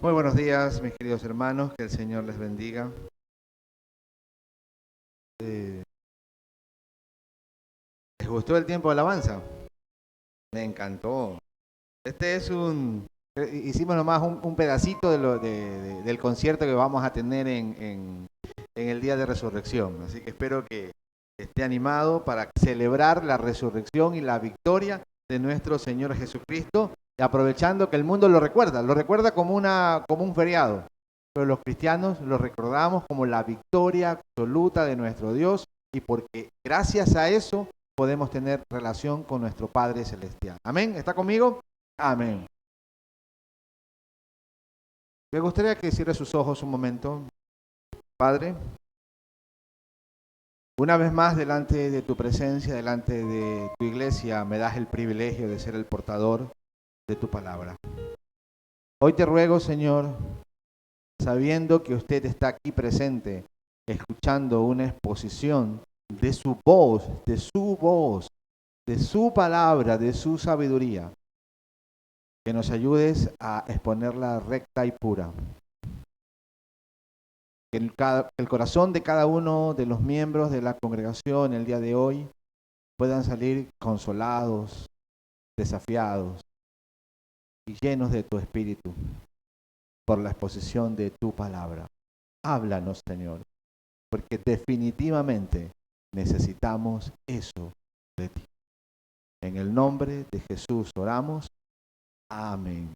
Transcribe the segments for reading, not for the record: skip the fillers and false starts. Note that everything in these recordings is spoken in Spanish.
Muy buenos días, mis queridos hermanos, que el Señor les bendiga. Eh, ¿Les gustó el tiempo de alabanza? Me encantó. Este es hicimos nomás un pedacito del concierto que vamos a tener en el día de resurrección. Así que espero que esté animado para celebrar la resurrección y la victoria de nuestro Señor Jesucristo, y aprovechando que el mundo lo recuerda como un feriado. Pero los cristianos lo recordamos como la victoria absoluta de nuestro Dios, y porque gracias a eso podemos tener relación con nuestro Padre Celestial. Amén. ¿Está conmigo? Amén. Me gustaría que cierre sus ojos un momento. Padre, una vez más delante de tu presencia, delante de tu iglesia, me das el privilegio de ser el portador de tu palabra. Hoy te ruego, Señor, sabiendo que usted está aquí presente, escuchando una exposición de su voz, de su palabra, de su sabiduría, que nos ayudes a exponerla recta y pura. Que el corazón de cada uno de los miembros de la congregación el día de hoy puedan salir consolados, desafiados y llenos de tu espíritu por la exposición de tu palabra. Háblanos, Señor, porque definitivamente necesitamos eso de ti. En el nombre de Jesús oramos. Amén.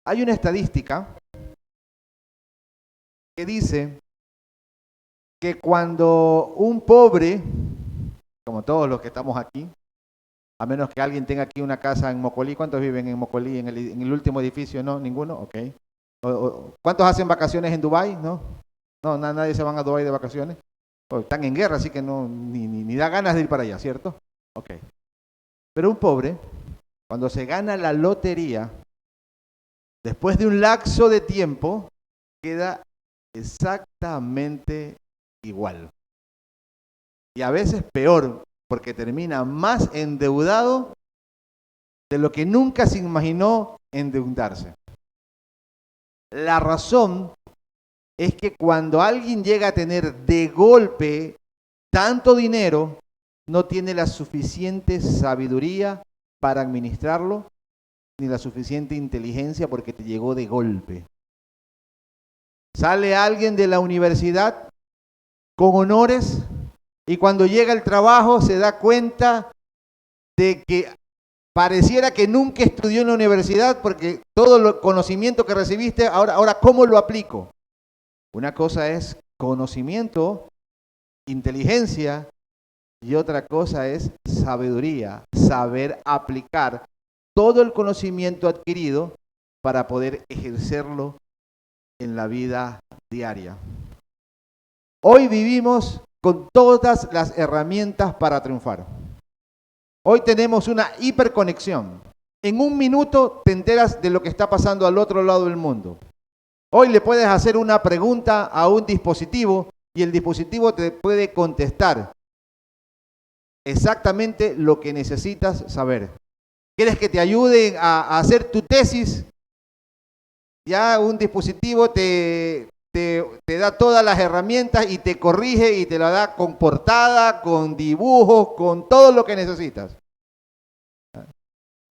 Hay una estadística que dice que cuando un pobre, como todos los que estamos aquí, a menos que alguien tenga aquí una casa en Mocolí. ¿Cuántos viven en Mocolí, en el último edificio? ¿No? ¿Ninguno? Ok. ¿Cuántos hacen vacaciones en Dubái? ¿No? No, nadie se van a Dubái de vacaciones. Están en guerra, así que no, ni da ganas de ir para allá, ¿cierto? Ok. Pero un pobre, cuando se gana la lotería, después de un lapso de tiempo, queda exactamente igual. Y a veces peor, porque termina más endeudado de lo que nunca se imaginó endeudarse. La razón es que cuando alguien llega a tener de golpe tanto dinero, no tiene la suficiente sabiduría para administrarlo, ni la suficiente inteligencia, porque te llegó de golpe. Sale alguien de la universidad con honores y cuando llega al trabajo se da cuenta de que pareciera que nunca estudió en la universidad, porque todo el conocimiento que recibiste, ahora ¿cómo lo aplico? Una cosa es conocimiento, inteligencia, y otra cosa es sabiduría, saber aplicar todo el conocimiento adquirido para poder ejercerlo en la vida diaria. Hoy vivimos con todas las herramientas para triunfar. Hoy tenemos una hiperconexión. En un minuto te enteras de lo que está pasando al otro lado del mundo. Hoy le puedes hacer una pregunta a un dispositivo y el dispositivo te puede contestar exactamente lo que necesitas saber. ¿Quieres que te ayude a hacer tu tesis? Ya un dispositivo te da todas las herramientas y te corrige y te la da con portada, con dibujos, con todo lo que necesitas.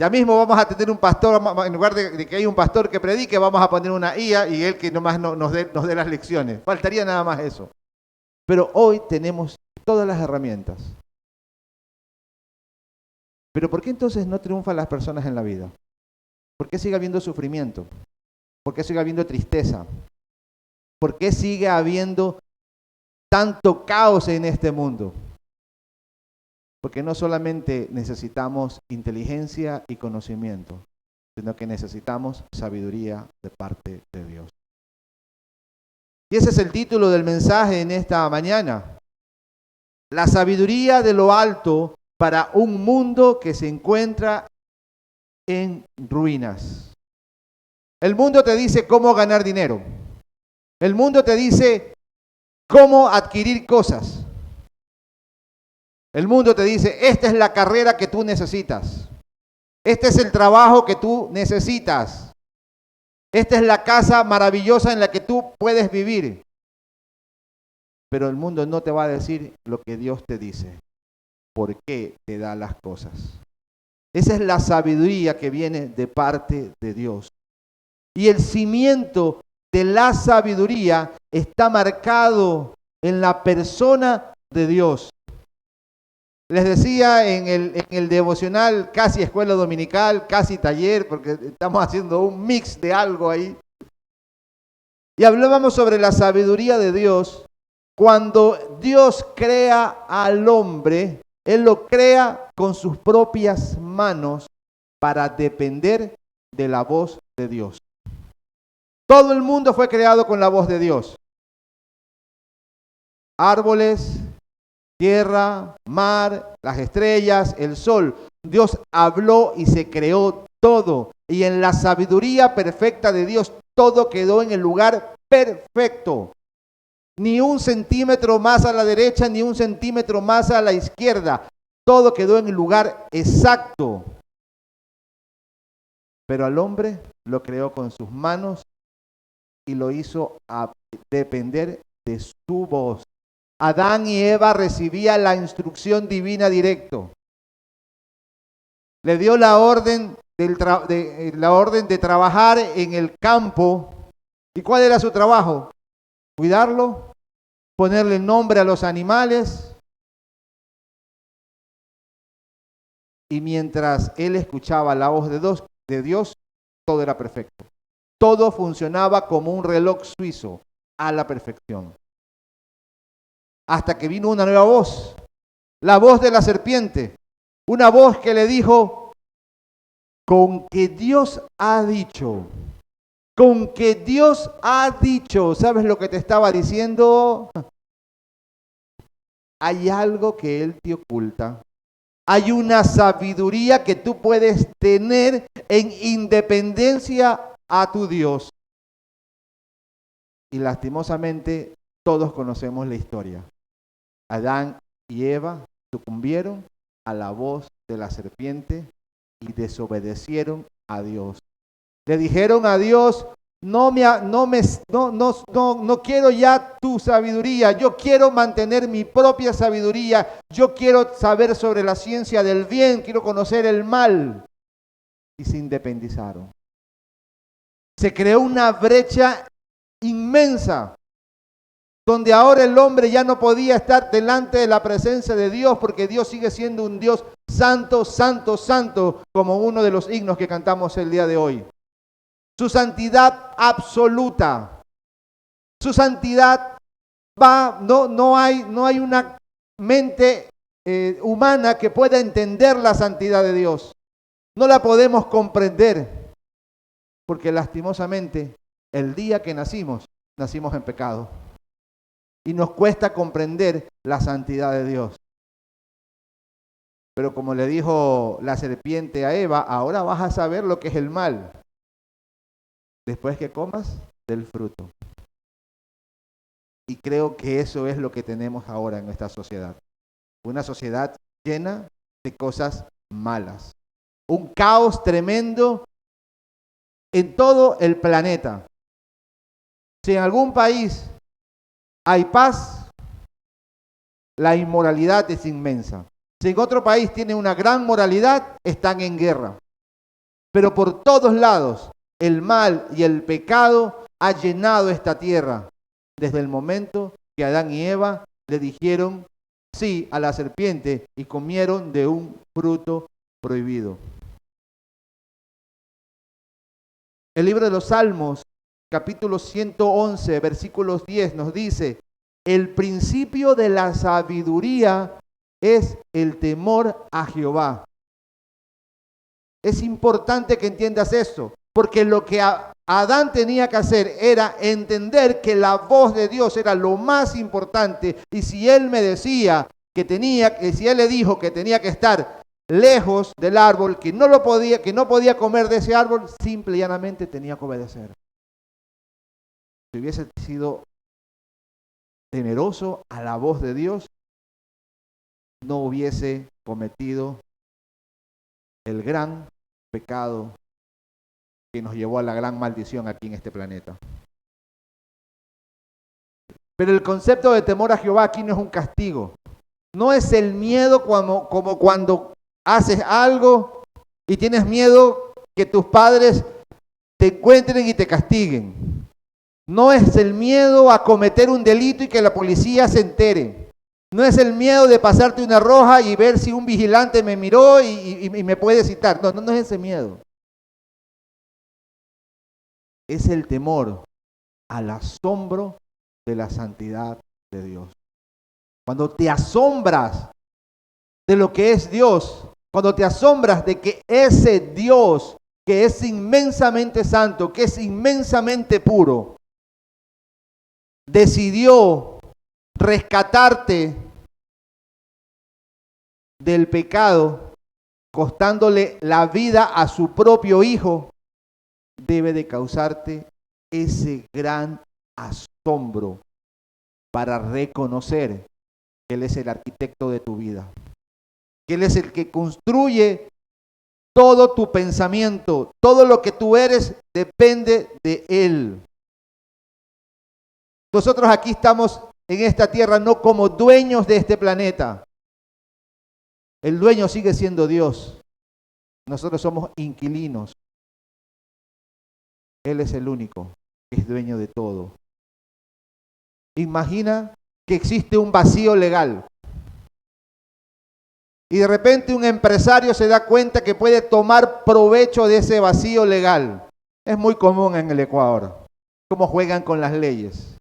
Ya mismo vamos a tener un pastor, en lugar de que hay un pastor que predique, vamos a poner una IA y él que nomás nos dé las lecciones. Faltaría nada más eso. Pero hoy tenemos todas las herramientas. Pero ¿por qué entonces no triunfan las personas en la vida? ¿Por qué sigue habiendo sufrimiento? ¿Por qué sigue habiendo tristeza? ¿Por qué sigue habiendo tanto caos en este mundo? Porque no solamente necesitamos inteligencia y conocimiento, sino que necesitamos sabiduría de parte de Dios. Y ese es el título del mensaje en esta mañana. La sabiduría de lo alto para un mundo que se encuentra en ruinas. El mundo te dice cómo ganar dinero. El mundo te dice cómo adquirir cosas. El mundo te dice, esta es la carrera que tú necesitas. Este es el trabajo que tú necesitas. esta es la casa maravillosa en la que tú puedes vivir. Pero el mundo no te va a decir lo que Dios te dice. ¿Por qué te da las cosas? Esa es la sabiduría que viene de parte de Dios. Y el cimiento de la sabiduría está marcado en la persona de Dios. Les decía en el devocional, casi escuela dominical, casi taller, porque estamos haciendo un mix de algo ahí. Y hablábamos sobre la sabiduría de Dios. Cuando Dios crea al hombre, Él lo crea con sus propias manos para depender de la voz de Dios. Todo el mundo fue creado con la voz de Dios. Árboles, tierra, mar, las estrellas, el sol. Dios habló y se creó todo. Y en la sabiduría perfecta de Dios, todo quedó en el lugar perfecto. Ni un centímetro más a la derecha, ni un centímetro más a la izquierda. Todo quedó en el lugar exacto. Pero al hombre lo creó con sus manos y lo hizo a depender de su voz. Adán y Eva recibían la instrucción divina directo. Le dio la orden de trabajar en el campo. ¿Y cuál era su trabajo? Cuidarlo, ponerle nombre a los animales. Y mientras él escuchaba la voz de Dios, todo era perfecto. Todo funcionaba como un reloj suizo a la perfección. Hasta que vino una nueva voz, la voz de la serpiente. Una voz que le dijo, con que Dios ha dicho, con que Dios ha dicho, ¿sabes lo que te estaba diciendo? Hay algo que Él te oculta. Hay una sabiduría que tú puedes tener en independencia a tu Dios. Y lastimosamente todos conocemos la historia. Adán y Eva sucumbieron a la voz de la serpiente y desobedecieron a Dios. Le dijeron a Dios, no quiero ya tu sabiduría, yo quiero mantener mi propia sabiduría, yo quiero saber sobre la ciencia del bien, quiero conocer el mal. Y se independizaron. Se creó una brecha inmensa, donde ahora el hombre ya no podía estar delante de la presencia de Dios, porque Dios sigue siendo un Dios santo, santo, santo, como uno de los himnos que cantamos el día de hoy. Su santidad absoluta. Su santidad no hay una mente humana que pueda entender la santidad de Dios. No la podemos comprender, porque lastimosamente el día que nacimos en pecado. Y nos cuesta comprender la santidad de Dios. Pero como le dijo la serpiente a Eva, ahora vas a saber lo que es el mal. Después que comas del fruto. Y creo que eso es lo que tenemos ahora en nuestra sociedad. Una sociedad llena de cosas malas. Un caos tremendo en todo el planeta. Si en algún país hay paz, la inmoralidad es inmensa. Si en otro país tienen una gran moralidad, están en guerra. Pero por todos lados, el mal y el pecado ha llenado esta tierra desde el momento que Adán y Eva le dijeron sí a la serpiente y comieron de un fruto prohibido. El libro de los Salmos, capítulo 111, versículos 10, nos dice, el principio de la sabiduría es el temor a Jehová. Es importante que entiendas esto, porque lo que Adán tenía que hacer era entender que la voz de Dios era lo más importante, y si él me decía si él le dijo que tenía que estar lejos del árbol, que no podía comer de ese árbol, simple y llanamente tenía que obedecer. Si hubiese sido temeroso a la voz de Dios, no hubiese cometido el gran pecado que nos llevó a la gran maldición aquí en este planeta. Pero el concepto de temor a Jehová aquí no es un castigo. No es el miedo como cuando haces algo y tienes miedo que tus padres te encuentren y te castiguen. No es el miedo a cometer un delito y que la policía se entere. No es el miedo de pasarte una roja y ver si un vigilante me miró y me puede citar. No es ese miedo. Es el temor al asombro de la santidad de Dios. Cuando te asombras de lo que es Dios, cuando te asombras de que ese Dios que es inmensamente santo, que es inmensamente puro, decidió rescatarte del pecado, costándole la vida a su propio hijo, debe de causarte ese gran asombro para reconocer que Él es el arquitecto de tu vida, que Él es el que construye todo tu pensamiento, todo lo que tú eres depende de Él. Nosotros aquí estamos en esta tierra no como dueños de este planeta. El dueño sigue siendo Dios. Nosotros somos inquilinos. Él es el único que es dueño de todo. Imagina que existe un vacío legal. Y de repente un empresario se da cuenta que puede tomar provecho de ese vacío legal. Es muy común en el Ecuador, cómo juegan con las leyes.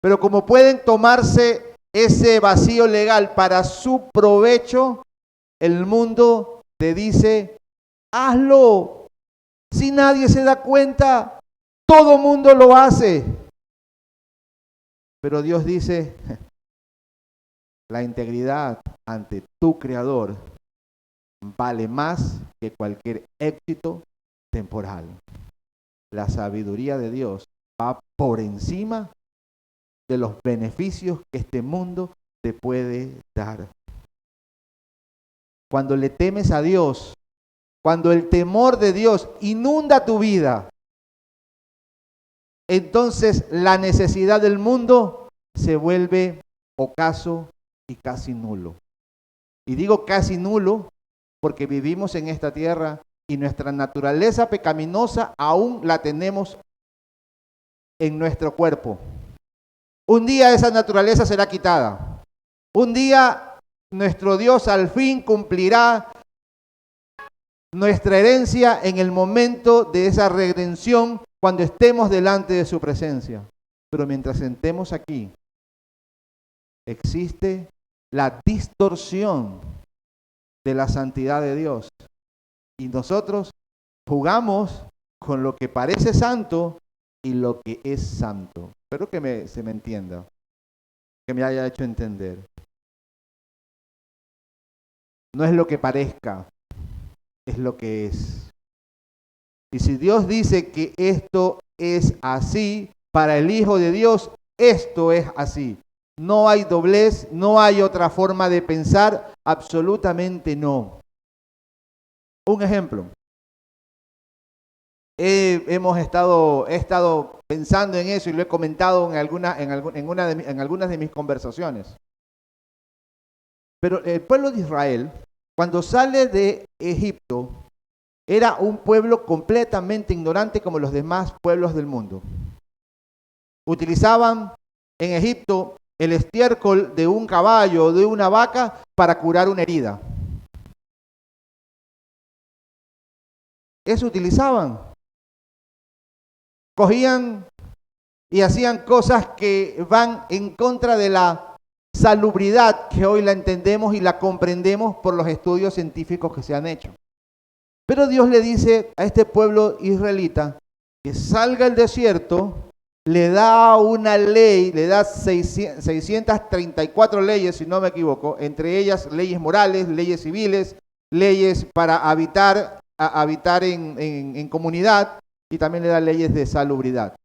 Pero como pueden tomarse ese vacío legal para su provecho, el mundo te dice, hazlo. Si nadie se da cuenta, todo mundo lo hace. Pero Dios dice, la integridad ante tu Creador vale más que cualquier éxito temporal. La sabiduría de Dios va por encima de los beneficios que este mundo te puede dar. Cuando le temes a Dios, cuando el temor de Dios inunda tu vida, entonces la necesidad del mundo se vuelve ocaso y casi nulo. Y digo casi nulo porque vivimos en esta tierra y nuestra naturaleza pecaminosa aún la tenemos en nuestro cuerpo. Un día esa naturaleza será quitada. Un día nuestro Dios al fin cumplirá nuestra herencia en el momento de esa redención cuando estemos delante de su presencia. Pero mientras estemos aquí, existe la distorsión de la santidad de Dios. Y nosotros jugamos con lo que parece santo y lo que es santo. Espero que se me entienda, que me haya hecho entender. No es lo que parezca, es lo que es. Y si Dios dice que esto es así, para el Hijo de Dios, esto es así. No hay doblez, no hay otra forma de pensar, absolutamente no. Un ejemplo. He estado pensando en eso y lo he comentado en algunas de mis conversaciones. Pero el pueblo de Israel, cuando sale de Egipto, era un pueblo completamente ignorante como los demás pueblos del mundo. Utilizaban en Egipto el estiércol de un caballo o de una vaca para curar una herida. Eso utilizaban. Cogían y hacían cosas que van en contra de la salubridad que hoy la entendemos y la comprendemos por los estudios científicos que se han hecho. Pero Dios le dice a este pueblo israelita que salga al desierto, le da una ley, le da 634 leyes, si no me equivoco, entre ellas leyes morales, leyes civiles, leyes para habitar en comunidad, y también le da leyes de salubridad.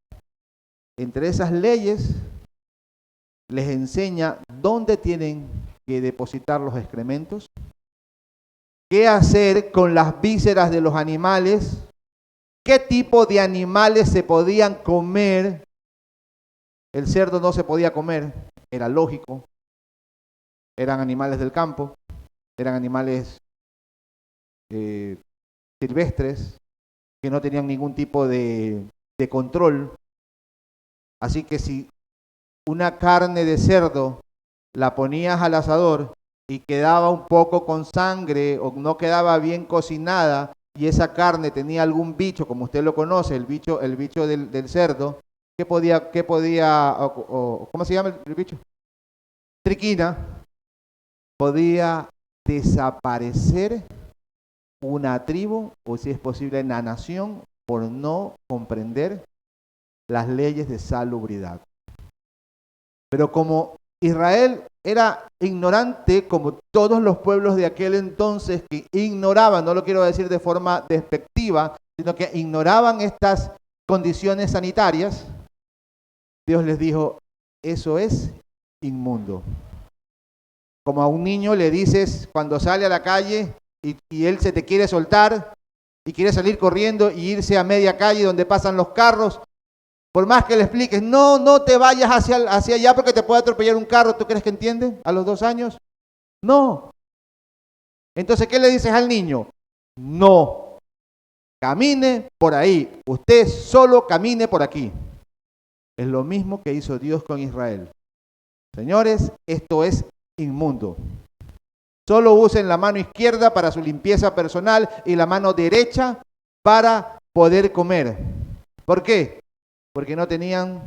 Entre esas leyes les enseña dónde tienen que depositar los excrementos, qué hacer con las vísceras de los animales, ¿Qué tipo de animales se podían comer? El cerdo no se podía comer, era lógico. Eran animales del campo, eran animales silvestres, que no tenían ningún tipo de control. Así que si una carne de cerdo la ponías al asador y quedaba un poco con sangre o no quedaba bien cocinada y esa carne tenía algún bicho, como usted lo conoce, el bicho del cerdo, ¿cómo se llama el bicho? Triquina, podía desaparecer una tribu o si es posible una nación por no comprender las leyes de salubridad. Pero como Israel era ignorante, como todos los pueblos de aquel entonces que ignoraban, no lo quiero decir de forma despectiva, sino que ignoraban estas condiciones sanitarias, Dios les dijo, eso es inmundo. Como a un niño le dices cuando sale a la calle y él se te quiere soltar y quiere salir corriendo y irse a media calle donde pasan los carros, por más que le expliques, no te vayas hacia allá porque te puede atropellar un carro, ¿tú crees que entiende a los 2 años? No. Entonces, ¿qué le dices al niño? No, camine por ahí, usted solo camine por aquí. Es lo mismo que hizo Dios con Israel. Señores, esto es inmundo. Solo usen la mano izquierda para su limpieza personal y la mano derecha para poder comer. ¿Por qué? Porque no tenían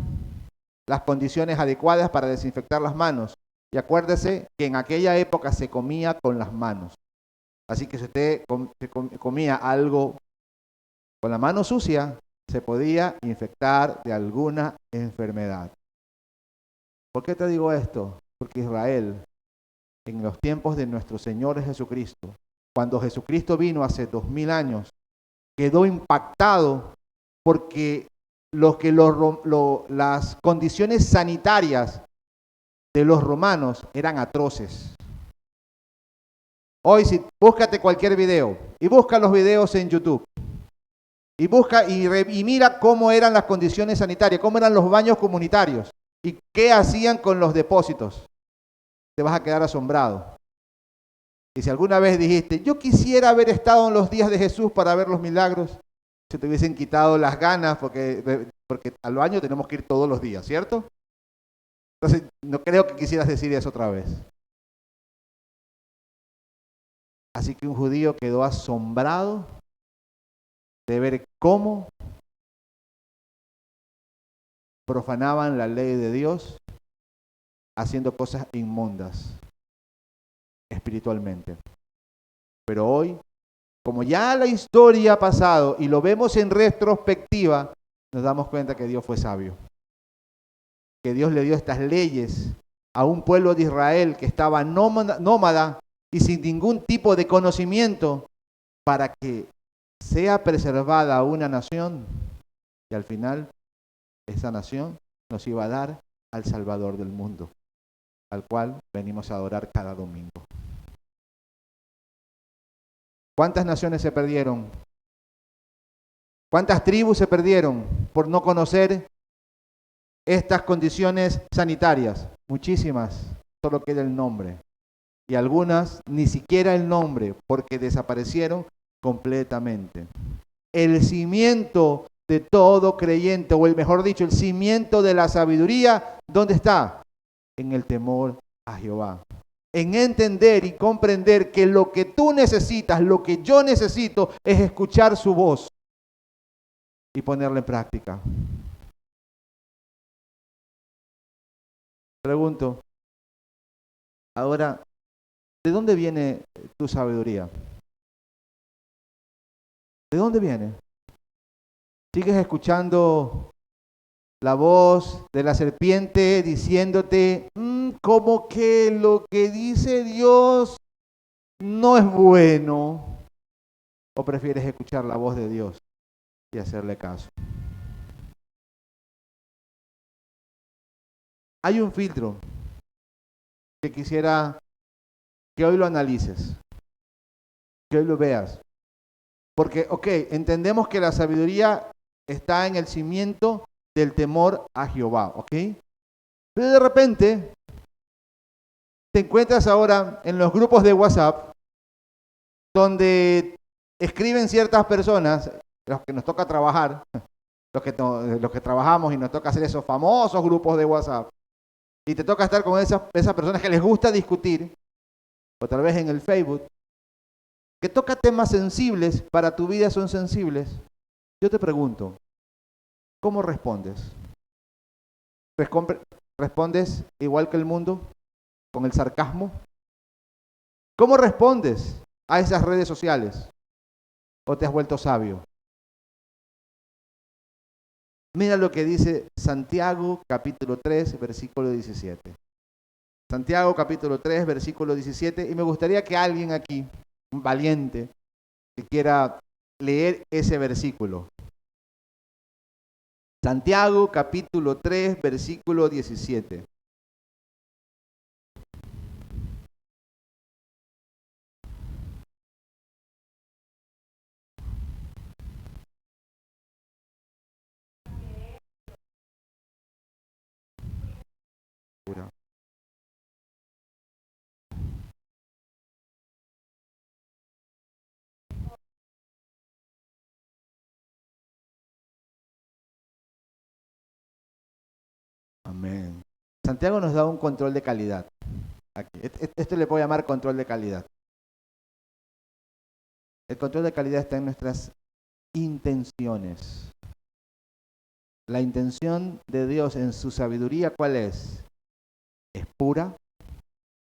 las condiciones adecuadas para desinfectar las manos. Y acuérdese que en aquella época se comía con las manos. Así que si usted comía algo con la mano sucia, se podía infectar de alguna enfermedad. ¿Por qué te digo esto? Porque Israel, en los tiempos de nuestro Señor Jesucristo, cuando Jesucristo vino hace 2000 años, quedó impactado porque las condiciones sanitarias de los romanos eran atroces. Hoy, si búscate cualquier video y busca los videos en YouTube y busca y mira cómo eran las condiciones sanitarias, cómo eran los baños comunitarios y qué hacían con los depósitos, te vas a quedar asombrado. Y si alguna vez dijiste, yo quisiera haber estado en los días de Jesús para ver los milagros, se te hubiesen quitado las ganas porque al baño tenemos que ir todos los días, ¿cierto? Entonces, no creo que quisieras decir eso otra vez. Así que un judío quedó asombrado de ver cómo profanaban la ley de Dios haciendo cosas inmundas espiritualmente. Pero hoy, como ya la historia ha pasado y lo vemos en retrospectiva, nos damos cuenta que Dios fue sabio. Que Dios le dio estas leyes a un pueblo de Israel que estaba nómada y sin ningún tipo de conocimiento para que sea preservada una nación y al final esa nación nos iba a dar al Salvador del mundo, al cual venimos a adorar cada domingo. ¿Cuántas naciones se perdieron? ¿Cuántas tribus se perdieron por no conocer estas condiciones sanitarias? Muchísimas, solo queda el nombre. Y algunas ni siquiera el nombre, porque desaparecieron completamente. El cimiento de todo creyente, o el mejor dicho, el cimiento de la sabiduría, ¿dónde está? En el temor a Jehová. En entender y comprender que lo que tú necesitas, lo que yo necesito, es escuchar su voz y ponerla en práctica. Pregunto, ahora, ¿de dónde viene tu sabiduría? ¿De dónde viene? ¿Sigues escuchando la voz de la serpiente diciéndote, como que lo que dice Dios no es bueno? ¿O prefieres escuchar la voz de Dios y hacerle caso? Hay un filtro que quisiera que hoy lo analices, que hoy lo veas. Porque, entendemos que la sabiduría está en el cimiento del temor a Jehová, ¿ok? Pero de repente te encuentras ahora en los grupos de WhatsApp donde escriben ciertas personas, los que nos toca trabajar, los que trabajamos y nos toca hacer esos famosos grupos de WhatsApp, y te toca estar con esas personas que les gusta discutir, o tal vez en el Facebook, que toca temas sensibles, para tu vida son sensibles. Yo te pregunto, ¿cómo respondes? ¿Respondes igual que el mundo? ¿Con el sarcasmo? ¿Cómo respondes a esas redes sociales? ¿O te has vuelto sabio? Mira lo que dice Santiago capítulo 3, versículo 17. Santiago capítulo 3, versículo 17. Y me gustaría que alguien aquí, un valiente, que quiera leer ese versículo. Santiago capítulo 3, versículo 17. Amén. Santiago nos da un control de calidad. Aquí. Esto le puedo llamar control de calidad. El control de calidad está en nuestras intenciones. La intención de Dios en su sabiduría, ¿cuál es? Es pura,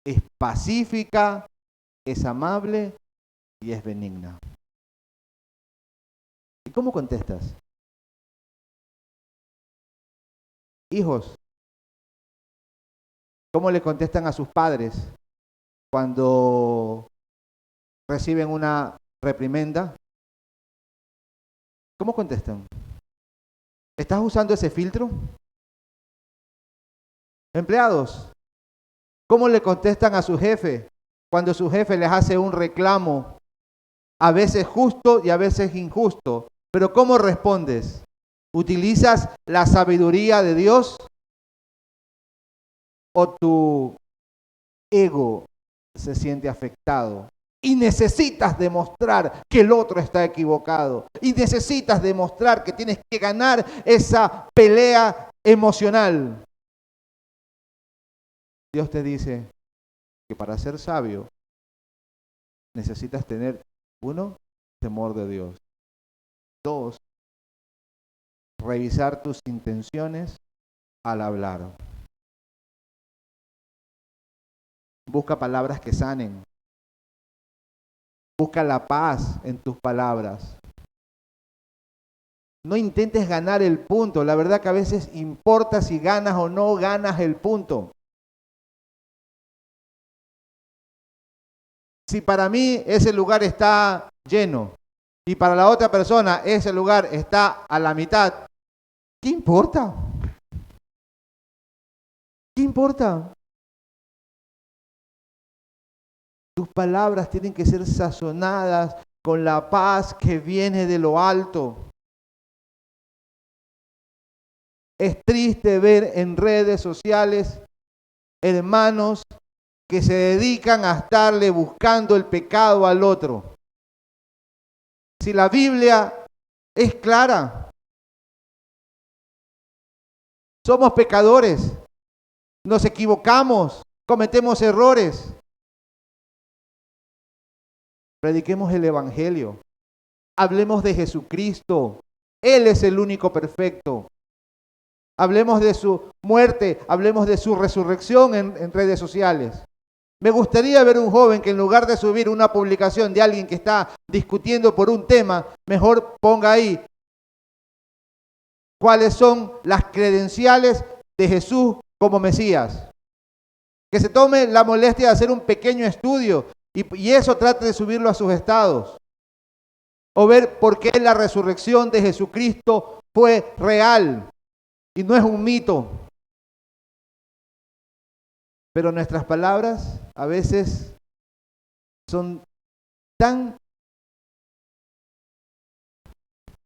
es pacífica, es amable y es benigna. ¿Y cómo contestas? Hijos, ¿cómo le contestan a sus padres cuando reciben una reprimenda? ¿Cómo contestan? ¿Estás usando ese filtro? Empleados, ¿cómo le contestan a su jefe cuando su jefe les hace un reclamo, a veces justo y a veces injusto? Pero ¿cómo respondes? ¿Utilizas la sabiduría de Dios o tu ego se siente afectado? Y necesitas demostrar que el otro está equivocado. Y necesitas demostrar que tienes que ganar esa pelea emocional. Dios te dice que para ser sabio necesitas tener, 1, temor de Dios. 2, revisar tus intenciones al hablar. Busca palabras que sanen. Busca la paz en tus palabras. No intentes ganar el punto. La verdad que a veces importa si ganas o no ganas el punto. Si para mí ese lugar está lleno y para la otra persona ese lugar está a la mitad, ¿qué importa? ¿Qué importa? Tus palabras tienen que ser sazonadas con la paz que viene de lo alto. Es triste ver en redes sociales hermanos que se dedican a estarle buscando el pecado al otro. Si la Biblia es clara, somos pecadores, nos equivocamos, cometemos errores. Prediquemos el Evangelio, hablemos de Jesucristo, Él es el único perfecto. Hablemos de su muerte, hablemos de su resurrección en redes sociales. Me gustaría ver un joven que en lugar de subir una publicación de alguien que está discutiendo por un tema, mejor ponga ahí cuáles son las credenciales de Jesús como Mesías. Que se tome la molestia de hacer un pequeño estudio y eso trate de subirlo a sus estados. O ver por qué la resurrección de Jesucristo fue real y no es un mito. Pero nuestras palabras a veces son tan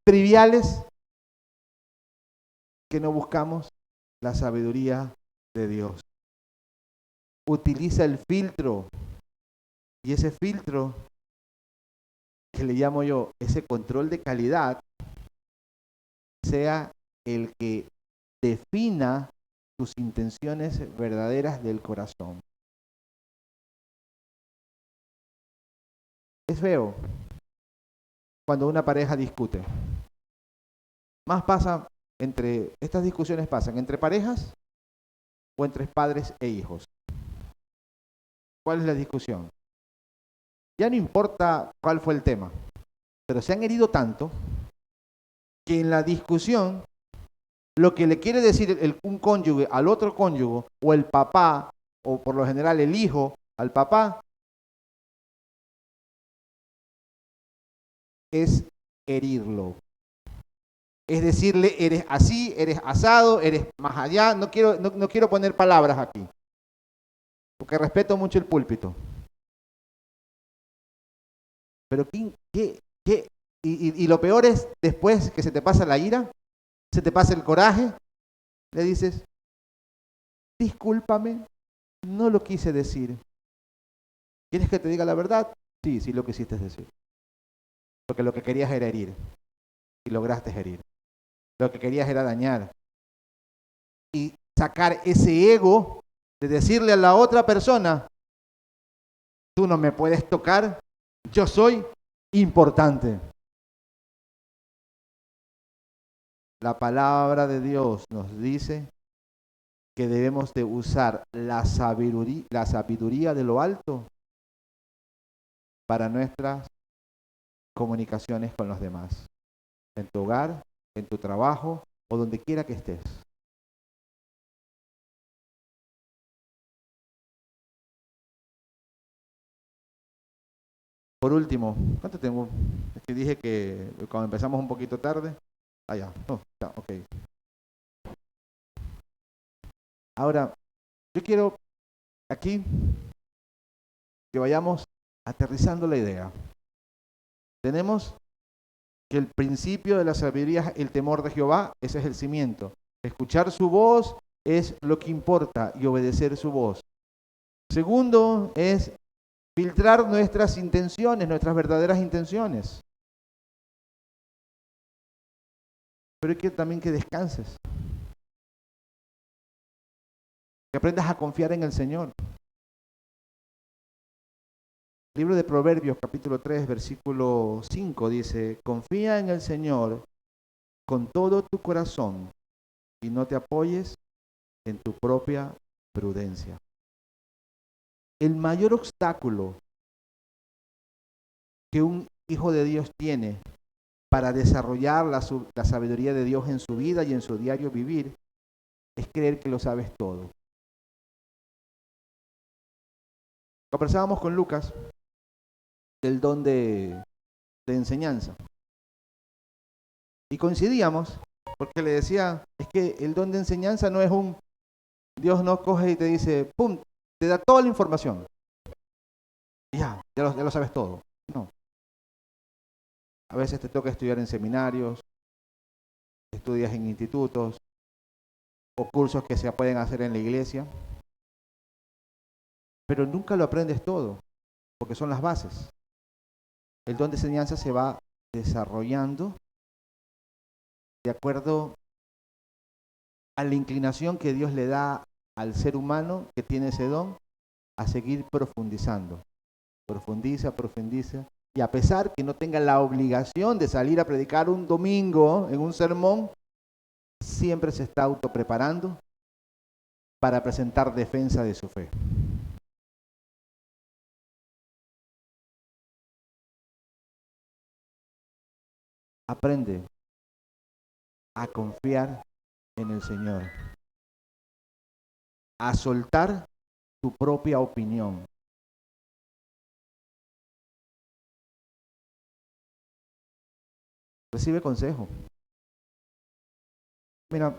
triviales que no buscamos la sabiduría de Dios. Utiliza el filtro, y ese filtro que le llamo yo, ese control de calidad, sea el que defina tus intenciones verdaderas del corazón. Es feo cuando una pareja discute. Más pasa estas discusiones pasan entre parejas o entre padres e hijos. ¿Cuál es la discusión? Ya no importa cuál fue el tema, pero se han herido tanto que en la discusión lo que le quiere decir un cónyuge al otro cónyuge, o el papá, o por lo general el hijo al papá, es herirlo. Es decirle, eres así, eres asado, eres más allá. No quiero poner palabras aquí, porque respeto mucho el púlpito. Pero ¿qué? Y lo peor es, después que se te pasa la ira, se te pasa el coraje, le dices, discúlpame, no lo quise decir. ¿Quieres que te diga la verdad? Sí, sí lo quisiste decir. Porque lo que querías era herir, y lograste herir. Lo que querías era dañar. Y sacar ese ego de decirle a la otra persona, tú no me puedes tocar, yo soy importante. La palabra de Dios nos dice que debemos de usar la sabiduría de lo alto para nuestras comunicaciones con los demás. En tu hogar, en tu trabajo o donde quiera que estés. Por último, ¿cuánto tengo? Es que dije que cuando empezamos un poquito tarde. Ya. No, ya, ok. Ahora, yo quiero aquí que vayamos aterrizando la idea. Tenemos que el principio de la sabiduría es el temor de Jehová, ese es el cimiento. Escuchar su voz es lo que importa y obedecer su voz. Segundo es filtrar nuestras intenciones, nuestras verdaderas intenciones. Pero quiero también que descanses. Que aprendas a confiar en el Señor. El libro de Proverbios, capítulo 3, versículo 5, dice, confía en el Señor con todo tu corazón y no te apoyes en tu propia prudencia. El mayor obstáculo que un hijo de Dios tiene para desarrollar la sabiduría de Dios en su vida y en su diario vivir es creer que lo sabes todo. Conversábamos con Lucas del don de enseñanza y coincidíamos porque le decía, es que el don de enseñanza no es Dios no coge y te dice, pum, te da toda la información. Y ya lo sabes todo. No. A veces te toca estudiar en seminarios, estudias en institutos o cursos que se pueden hacer en la iglesia, pero nunca lo aprendes todo, porque son las bases. El don de enseñanza se va desarrollando de acuerdo a la inclinación que Dios le da al ser humano que tiene ese don a seguir profundizando. Profundiza, y a pesar que no tenga la obligación de salir a predicar un domingo en un sermón, siempre se está autopreparando para presentar defensa de su fe. Aprende a confiar en el Señor, a soltar tu propia opinión. Recibe consejo. Mira,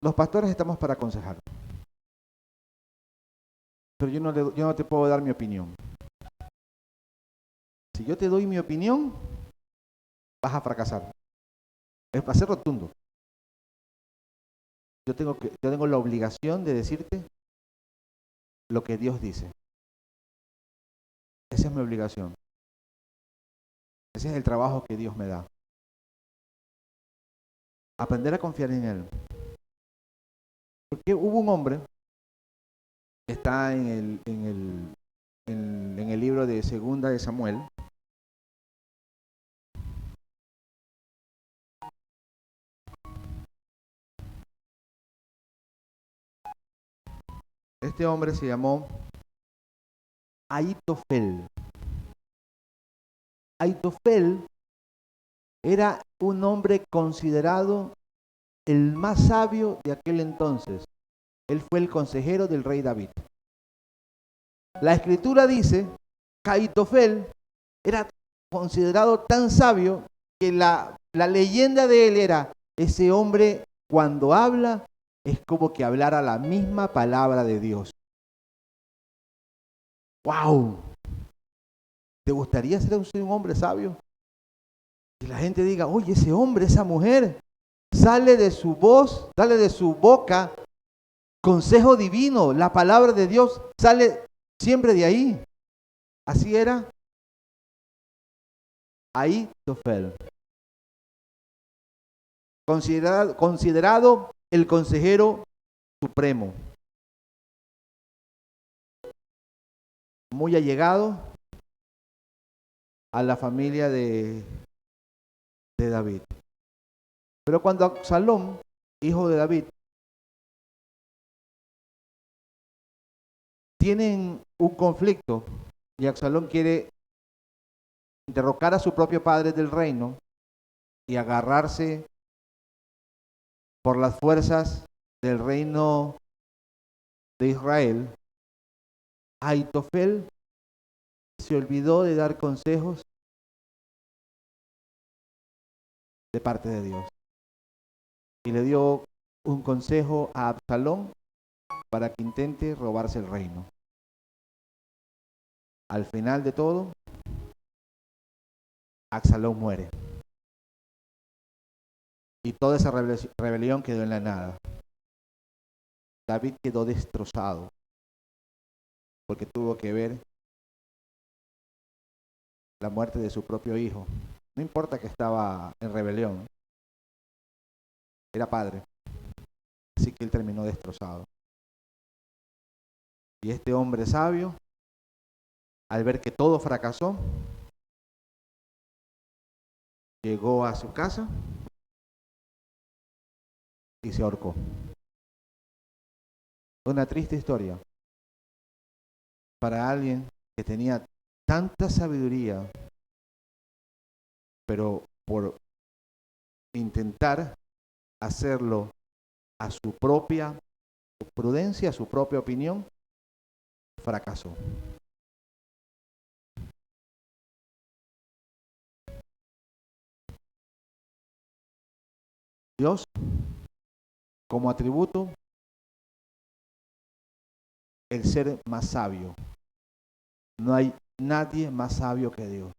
los pastores estamos para aconsejar, pero yo no te puedo dar mi opinión. Si yo te doy mi opinión, vas a fracasar. Es para ser rotundo. Yo tengo la obligación de decirte lo que Dios dice. Esa es mi obligación. Ese es el trabajo que Dios me da. Aprender a confiar en Él. Porque hubo un hombre que está en el libro de Segunda de Samuel. Este hombre se llamó Ahitofel. Ahitofel era un hombre considerado el más sabio de aquel entonces. Él fue el consejero del rey David. La escritura dice que Ahitofel era considerado tan sabio que la leyenda de él era: ese hombre cuando habla es como que hablara la misma palabra de Dios. ¡Wow! ¿Te gustaría ser un hombre sabio? Que la gente diga: oye, ese hombre, esa mujer, sale de su voz, sale de su boca consejo divino, la palabra de Dios sale siempre de ahí. Así era Ahitofel, considerado el consejero supremo, muy allegado a la familia de David. Pero cuando Absalón, hijo de David, tienen un conflicto y Absalón quiere derrocar a su propio padre del reino y agarrarse por las fuerzas del reino de Israel, Ahitofel se olvidó de dar consejos de parte de Dios y le dio un consejo a Absalón para que intente robarse el reino. Al final de todo, Absalón muere y toda esa rebelión quedó en la nada. David quedó destrozado porque tuvo que ver la muerte de su propio hijo. No importa que estaba en rebelión, era padre, así que él terminó destrozado. Y este hombre sabio, al ver que todo fracasó, llegó a su casa y se ahorcó. Una triste historia para alguien que tenía tanta sabiduría, pero por intentar hacerlo a su propia prudencia, a su propia opinión, fracasó. Dios, como atributo, el ser más sabio. No hay nadie más sabio que Dios.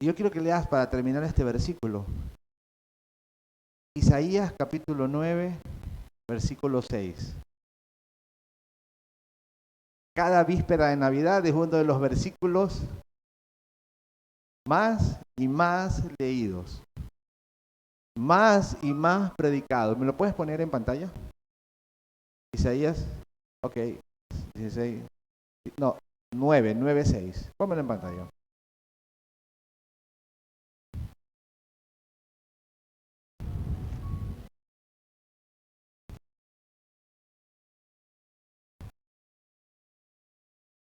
Y yo quiero que leas para terminar este versículo. Isaías capítulo 9, versículo 6. Cada víspera de Navidad es uno de los versículos más y más leídos, más y más predicados. ¿Me lo puedes poner en pantalla? Isaías, ok, 16, no, 9, 6. Pónmelo en pantalla.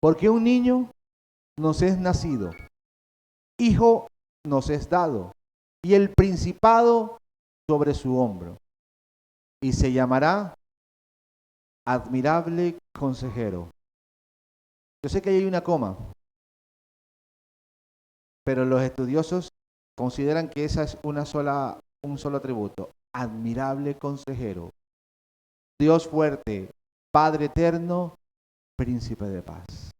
Porque un niño nos es nacido, hijo nos es dado, y el principado sobre su hombro, y se llamará Admirable Consejero. Yo sé que ahí hay una coma, pero los estudiosos consideran que esa es un solo atributo. Admirable Consejero, Dios fuerte, Padre eterno, Príncipe de paz.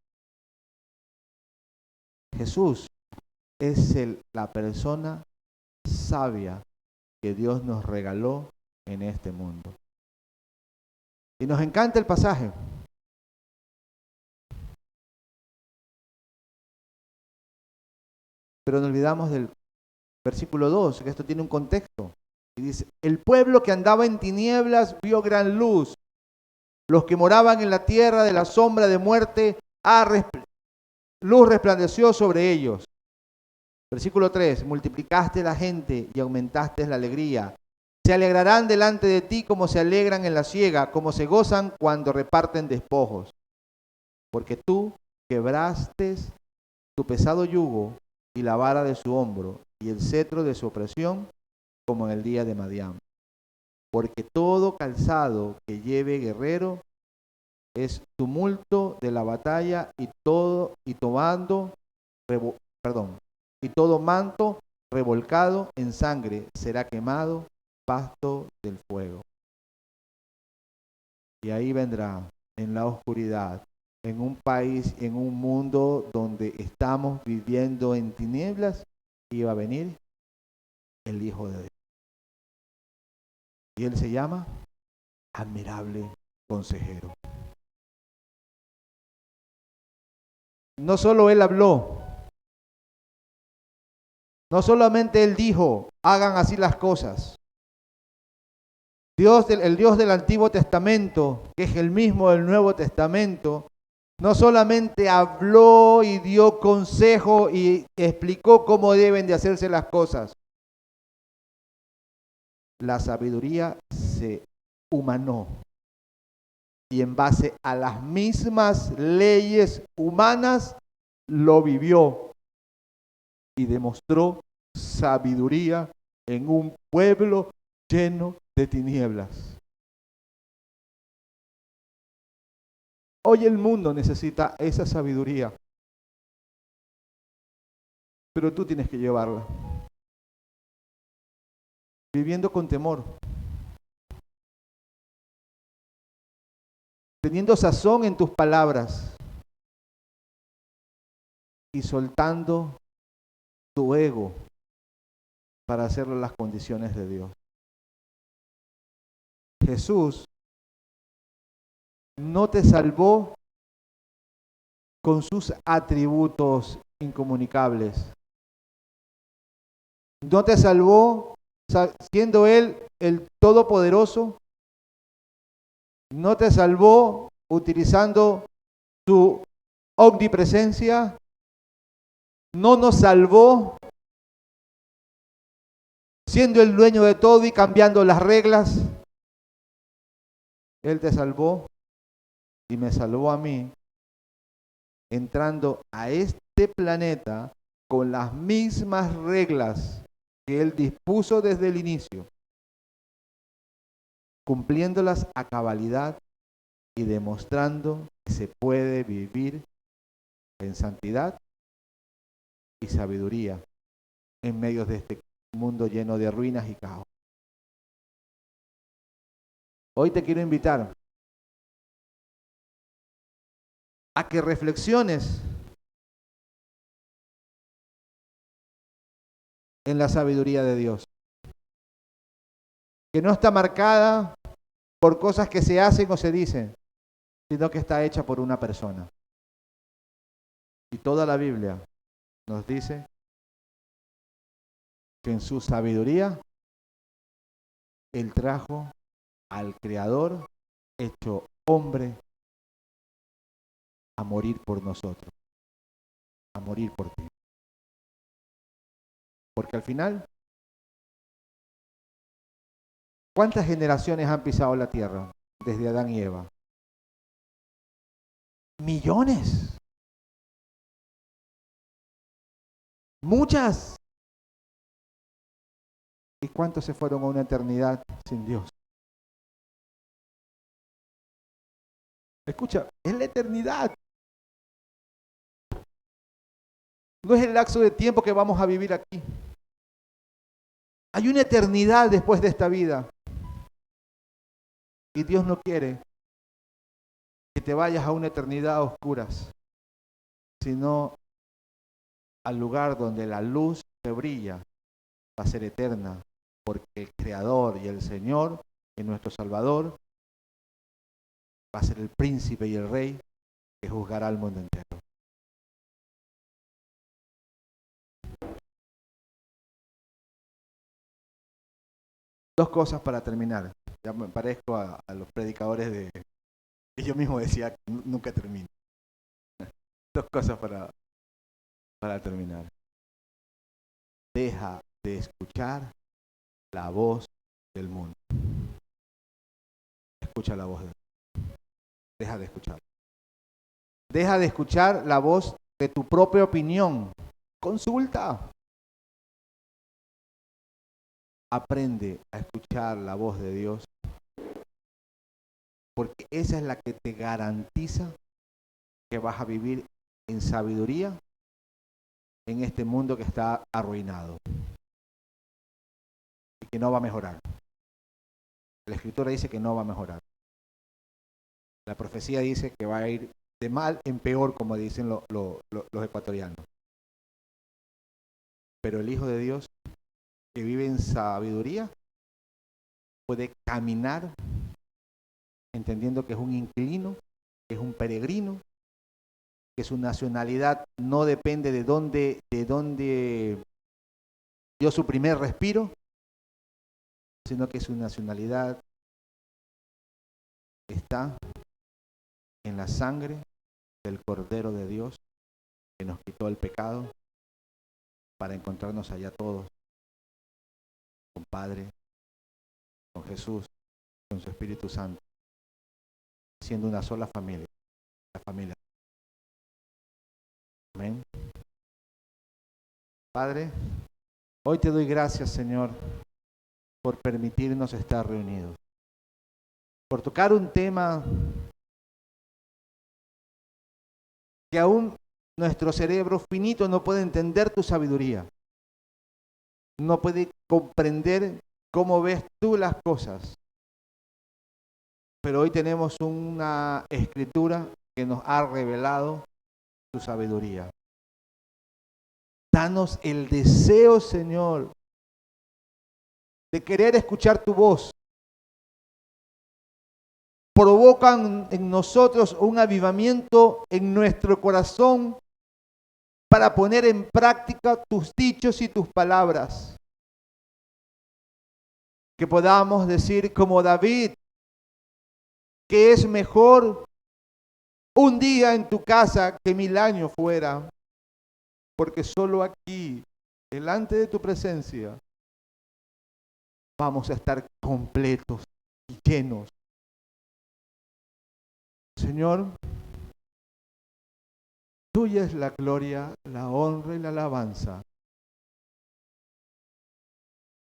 Jesús es la persona sabia que Dios nos regaló en este mundo. Y nos encanta el pasaje. Pero nos olvidamos del versículo 2, que esto tiene un contexto. Y dice, el pueblo que andaba en tinieblas vio gran luz. Los que moraban en la tierra de la sombra de muerte, luz resplandeció sobre ellos. Versículo 3, multiplicaste la gente y aumentaste la alegría. Se alegrarán delante de ti como se alegran en la siega, como se gozan cuando reparten despojos. Porque tú quebraste tu pesado yugo y la vara de su hombro y el cetro de su opresión, como en el día de Madián. Porque todo calzado que lleve guerrero es tumulto de la batalla y todo manto revolcado en sangre será quemado, pasto del fuego. Y ahí vendrá en la oscuridad, en un país, en un mundo donde estamos viviendo en tinieblas, iba a venir el Hijo de Dios. Y Él se llama Admirable Consejero. No solo Él habló, no solamente Él dijo, hagan así las cosas. El Dios del Antiguo Testamento, que es el mismo del Nuevo Testamento, no solamente habló y dio consejo y explicó cómo deben de hacerse las cosas. La sabiduría se humanó y en base a las mismas leyes humanas lo vivió y demostró sabiduría en un pueblo lleno de tinieblas. Hoy el mundo necesita esa sabiduría, pero tú tienes que llevarla. Viviendo con temor, teniendo sazón en tus palabras y soltando tu ego para hacerlo las condiciones de Dios. Jesús no te salvó con sus atributos incomunicables. No te salvó siendo Él el Todopoderoso. No te salvó utilizando su omnipresencia. No nos salvó siendo el dueño de todo y cambiando las reglas. Él te salvó y me salvó a mí entrando a este planeta con las mismas reglas que Él dispuso desde el inicio, cumpliéndolas a cabalidad y demostrando que se puede vivir en santidad y sabiduría en medio de este mundo lleno de ruinas y caos. Hoy te quiero invitar a que reflexiones en la sabiduría de Dios, que no está marcada por cosas que se hacen o se dicen, sino que está hecha por una persona. Y toda la Biblia nos dice que en su sabiduría Él trajo al Creador hecho hombre a morir por nosotros, a morir por ti. Porque al final, ¿cuántas generaciones han pisado la tierra desde Adán y Eva? Millones. Muchas. ¿Y cuántos se fueron a una eternidad sin Dios? Escucha, es la eternidad. No es el lapso de tiempo que vamos a vivir aquí. Hay una eternidad después de esta vida. Y Dios no quiere que te vayas a una eternidad a oscuras, sino al lugar donde la luz que brilla va a ser eterna, porque el Creador y el Señor, y nuestro Salvador, va a ser el príncipe y el rey que juzgará al mundo entero. Dos cosas para terminar. Ya me parezco a los predicadores que yo mismo decía que nunca termino. Dos cosas para terminar. Deja de escuchar la voz del mundo. Escucha la voz de Dios. Deja de escuchar. Deja de escuchar la voz de tu propia opinión. Consulta. Aprende a escuchar la voz de Dios, porque esa es la que te garantiza que vas a vivir en sabiduría en este mundo que está arruinado y que no va a mejorar. La Escritura dice que no va a mejorar. La profecía dice que va a ir de mal en peor, como dicen los ecuatorianos. Pero el Hijo de Dios, que vive en sabiduría, puede caminar entendiendo que es un inquilino, que es un peregrino, que su nacionalidad no depende de dónde dio su primer respiro, sino que su nacionalidad está en la sangre del Cordero de Dios que nos quitó el pecado para encontrarnos allá todos con Padre, con Jesús, con su Espíritu Santo, siendo una sola familia, la familia. Amén. Padre, hoy te doy gracias, Señor, por permitirnos estar reunidos, por tocar un tema que aún nuestro cerebro finito no puede entender tu sabiduría, no puede comprender cómo ves tú las cosas. Pero hoy tenemos una escritura que nos ha revelado tu sabiduría. Danos el deseo, Señor, de querer escuchar tu voz. Provocan en nosotros un avivamiento en nuestro corazón para poner en práctica tus dichos y tus palabras. Que podamos decir como David, que es mejor un día en tu casa que 1000 años fuera, porque solo aquí, delante de tu presencia, vamos a estar completos y llenos. Señor, tuya es la gloria, la honra y la alabanza.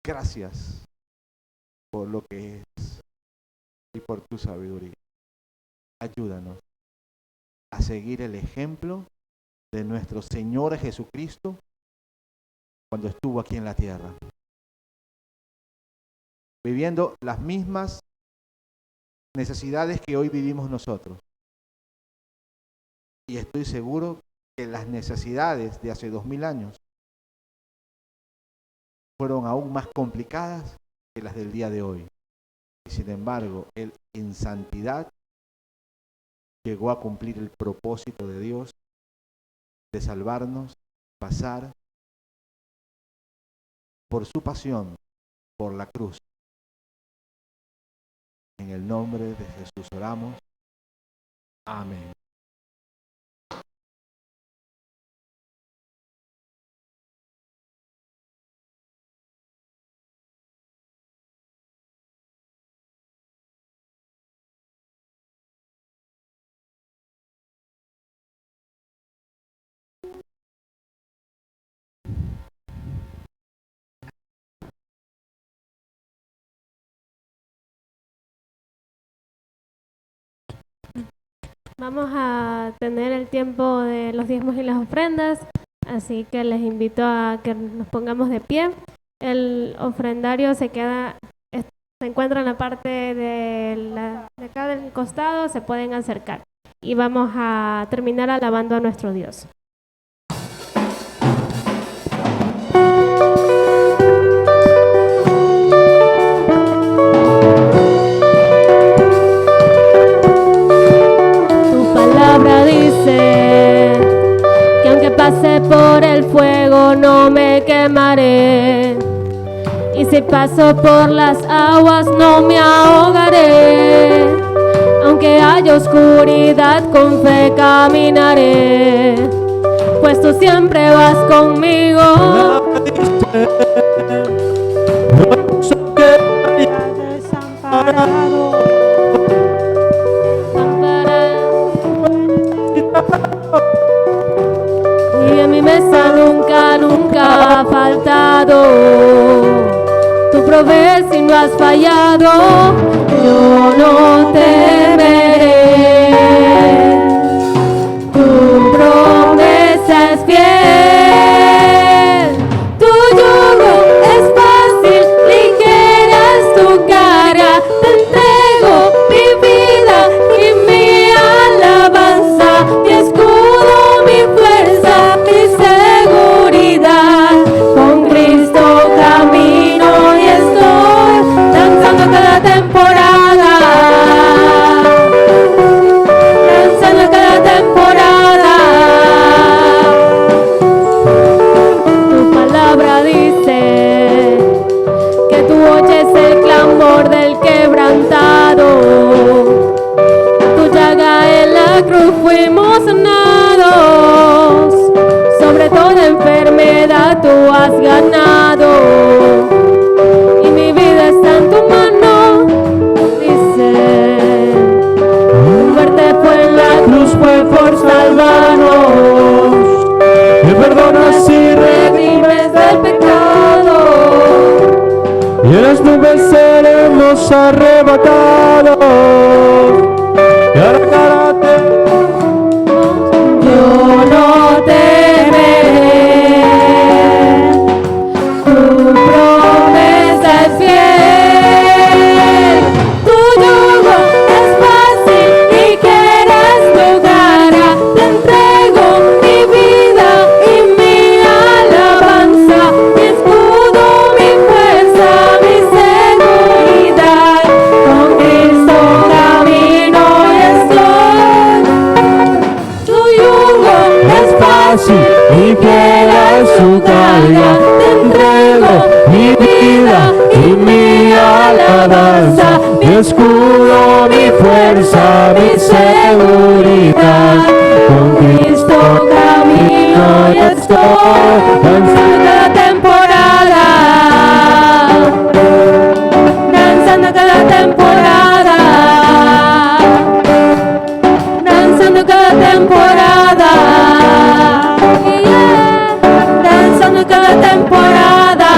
Gracias por lo que es y por tu sabiduría. Ayúdanos a seguir el ejemplo de nuestro Señor Jesucristo cuando estuvo aquí en la tierra, viviendo las mismas necesidades que hoy vivimos nosotros. Y estoy seguro que las necesidades de hace 2000 años fueron aún más complicadas que las del día de hoy. Y sin embargo, Él en santidad llegó a cumplir el propósito de Dios de salvarnos, pasar por su pasión, por la cruz. En el nombre de Jesús oramos. Amén. Vamos a tener el tiempo de los diezmos y las ofrendas, así que les invito a que nos pongamos de pie. El ofrendario se encuentra en la parte de acá del costado, se pueden acercar. Y vamos a terminar alabando a nuestro Dios. dice que aunque pase por el fuego no me quemaré, y si paso por las aguas no me ahogaré. Aunque haya oscuridad con fe caminaré, pues tú siempre vas conmigo. Y en mi mesa nunca, nunca ha faltado. Tú provees y no has fallado. Yo no temeré. Tu promesa es fiel. Tu yugo es fácil, ligera es tu carga. Te entrego mi vida y mi alabanza, mi escudo, mi fuerza, mi seguridad. Con Cristo camino y estoy danzando cada temporada, danzando cada temporada. Tu palabra dice que tú oyes el clamor del quebrantado. Tu llaga en la cruz fuimos sanados. Sobre toda enfermedad tú has ganado. Y mi vida está en tu mano, dice. Tu muerte fue en la cruz, fue por salvarnos. Me perdonas y Redimes del pecado. y en las nubes seremos arrebatados. Y ahora cárate, Yo no temeré. Tu promesa es fiel. Tu yugo es fácil, ligera es tu carga. Te entrego mi vida y mi alabanza, mi escudo, mi fuerza, mi seguridad. Con Cristo camino y estoy. Tu yugo es fácil, ligera es su carga. te entrego Mi vida y mi alabanza, mi escudo, mi fuerza, mi seguridad. Con Cristo camino y estoy danzando cada temporada, danzando cada temporada, danzando cada temporada, yeah, danzando cada temporada.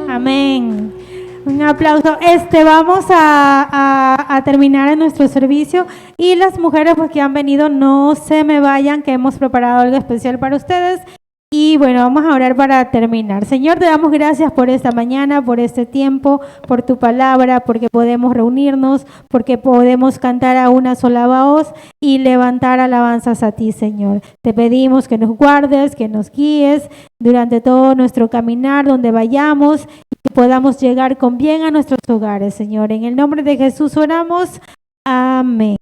Amén. Un aplauso. Vamos a terminar en nuestro servicio y las mujeres pues que han venido no se me vayan, que hemos preparado algo especial para ustedes. Y bueno, vamos a orar para terminar. Señor, te damos gracias por esta mañana, por este tiempo, por tu palabra, porque podemos reunirnos, porque podemos cantar a una sola voz y levantar alabanzas a ti, Señor. Te pedimos que nos guardes, que nos guíes durante todo nuestro caminar, donde vayamos, y que podamos llegar con bien a nuestros hogares, Señor. En el nombre de Jesús oramos. Amén.